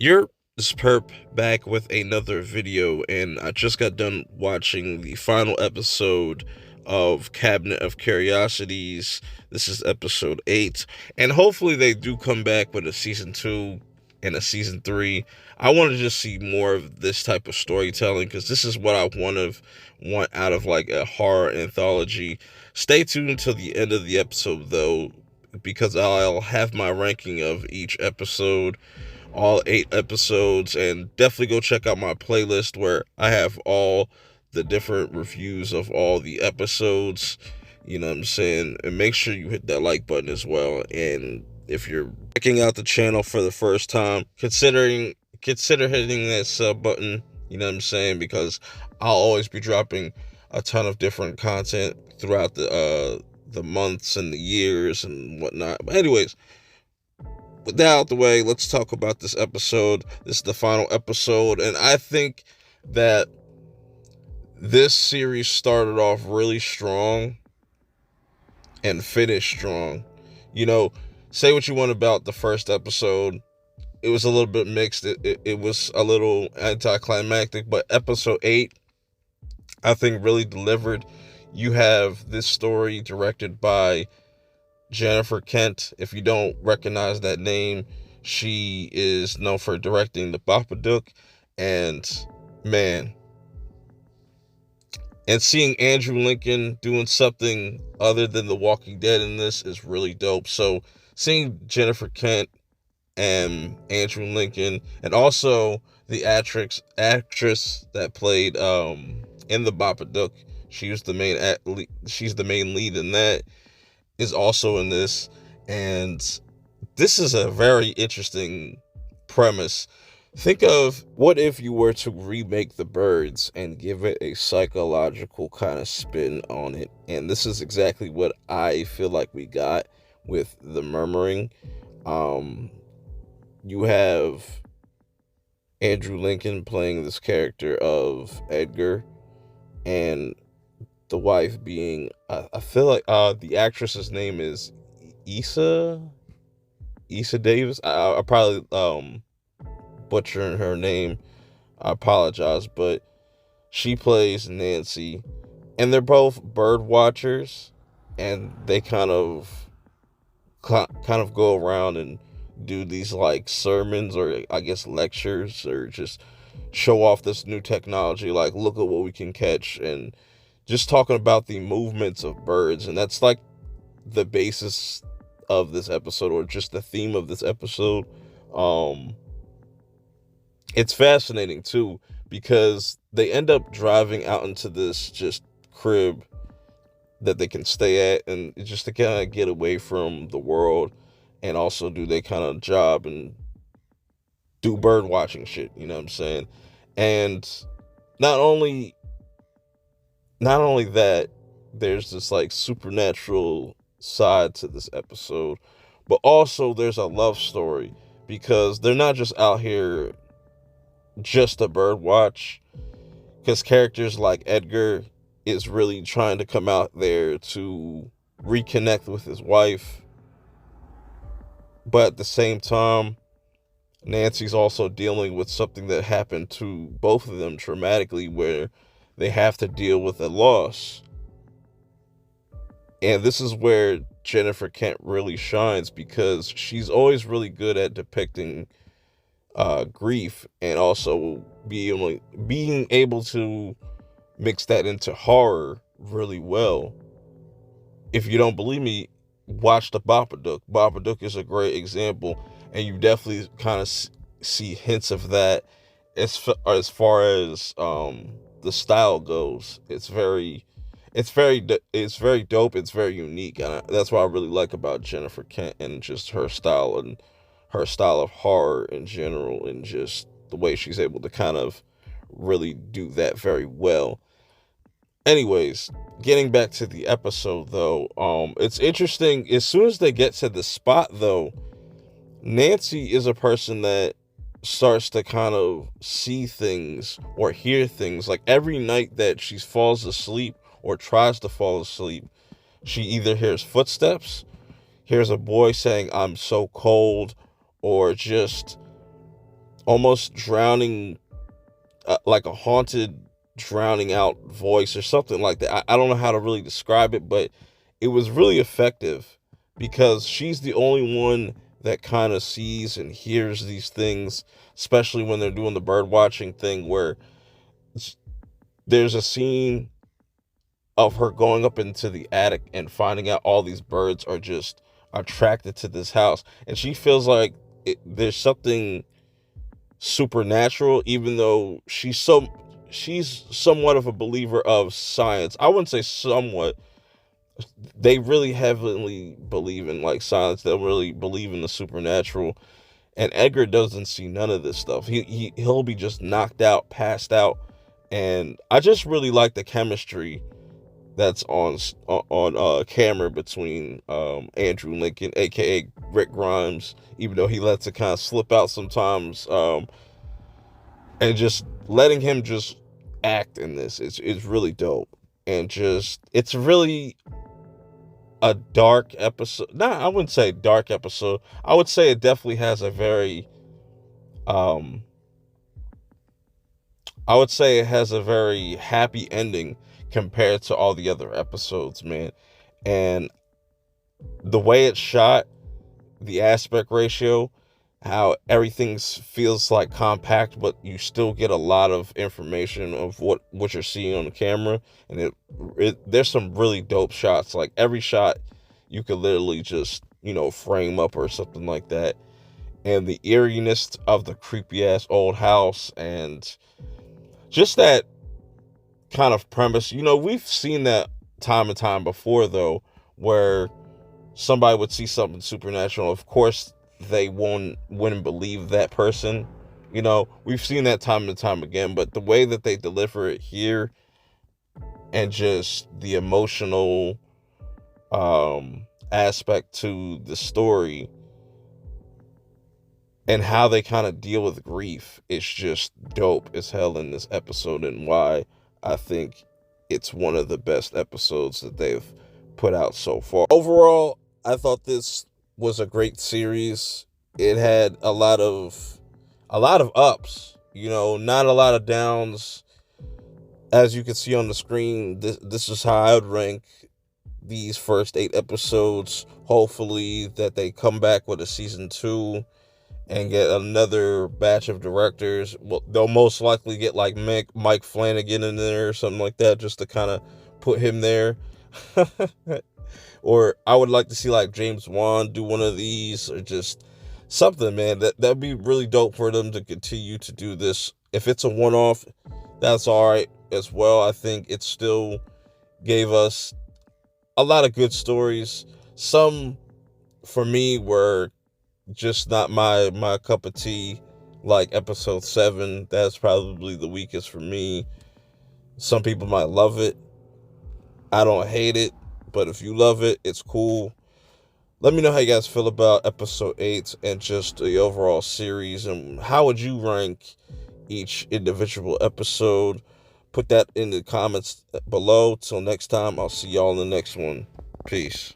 You're this perp back with another video, and I just got done watching the final episode of Cabinet of Curiosities. This is episode 8, and hopefully they do come back with a season 2 and a season 3. I want to just see more of this type of storytelling because this is what I want out of like a horror anthology. Stay tuned until the end of the episode though, because I'll have my ranking of each episode, all 8 episodes, and definitely go check out my playlist where I have all the different reviews of all the episodes. You know what I'm saying? And make sure you hit that like button as well. And if you're checking out the channel for the first time, consider hitting that sub button. You know what I'm saying? Because I'll always be dropping a ton of different content throughout the months and the years and whatnot. But anyways, with that out the way, let's talk about this episode. This is the final episode, and I think that this series started off really strong and finished strong. You know, say what you want about the first episode. It was a little bit mixed. It was a little anticlimactic, but episode 8, I think, really delivered. You have this story directed by Jennifer Kent. If you don't recognize that name, she is known for directing The Babadook, and man, and seeing Andrew Lincoln doing something other than The Walking Dead in this is really dope. So seeing Jennifer Kent and Andrew Lincoln, and also the actress that played in The Babadook, she's the main lead in that, is also in this. And this is a very interesting premise. Think of what if you were to remake The Birds and give it a psychological kind of spin on it. And this is exactly what I feel like we got with The Murmuring. You have Andrew Lincoln playing this character of Edgar, and the wife being, I feel like the actress's name is Issa Davis. I probably butchering her name. I apologize, but she plays Nancy, and they're both bird watchers, and they kind of go around and do these like sermons, or I guess lectures, or just show off this new technology, like look at what we can catch, and just talking about the movements of birds. And that's like the basis of this episode, or just the theme of this episode. It's fascinating too, because they end up driving out into this just crib that they can stay at, and just to kind of get away from the world, and also do they kind of job and do bird watching shit. You know what I'm saying? And not only that, there's this like supernatural side to this episode, but also there's a love story, because they're not just out here just to bird watch, because characters like Edgar is really trying to come out there to reconnect with his wife, but at the same time Nancy's also dealing with something that happened to both of them traumatically, where they have to deal with a loss. And this is where Jennifer Kent really shines, because she's always really good at depicting grief, and also being able to mix that into horror really well. If you don't believe me, watch The Babadook. Babadook is a great example, and you definitely kind of see hints of that as far as the style goes. It's very dope. It's very unique, and that's what I really like about Jennifer Kent, and just her style, and her style of horror in general, and just the way she's able to kind of really do that very well. Anyways, getting back to the episode though, it's interesting. As soon as they get to the spot though, Nancy is a person that starts to kind of see things or hear things. Like every night that she falls asleep or tries to fall asleep, she either hears footsteps, hears a boy saying, "I'm so cold," or just almost drowning, like a haunted drowning out voice or something like that. I don't know how to really describe it, but it was really effective because she's the only one that kind of sees and hears these things, especially when they're doing the bird watching thing where there's a scene of her going up into the attic and finding out all these birds are just attracted to this house, and she feels like there's something supernatural, even though she's somewhat of a believer of science. I wouldn't say somewhat. They really heavily believe in like science. They really believe in the supernatural. And Edgar doesn't see none of this stuff. He'll be just knocked out, passed out. And I just really like the chemistry that's on camera between Andrew Lincoln, aka Rick Grimes, even though he lets it kind of slip out sometimes. And just letting him just act in this is really dope. And just it's really a dark episode. Nah, I wouldn't say dark episode. I would say it definitely has a very um I would say it has a very happy ending compared to all the other episodes, man. And the way it's shot, the aspect ratio, how everything feels like compact, but you still get a lot of information of what you're seeing on the camera, and there's some really dope shots. Like every shot, you could literally just frame up or something like that, and the eeriness of the creepy ass old house, and just that kind of premise. We've seen that time and time before, though, where somebody would see something supernatural. Of course, they wouldn't believe that person. We've seen that time and time again, but the way that they deliver it here, and just the emotional aspect to the story, and how they kind of deal with grief, it's just dope as hell in this episode, and why I think it's one of the best episodes that they've put out so far. Overall, I thought this was a great series. It had a lot of ups, not a lot of downs. As you can see on the screen, this is how I would rank these first 8 episodes. Hopefully that they come back with a season 2 and get another batch of directors. Well, they'll most likely get like Mike Flanagan in there or something like that, just to kind of put him there. Or I would like to see like James Wan do one of these, or just something, man. That'd be really dope for them to continue to do this. If it's a one-off, that's all right as well. I think it still gave us a lot of good stories. Some, for me, were just not my cup of tea. Like episode 7, that's probably the weakest for me. Some people might love it. I don't hate it, but if you love it, it's cool. Let me know how you guys feel about episode 8 and just the overall series, and how would you rank each individual episode. Put that in the comments below. Till next time, I'll see y'all in the next one. Peace.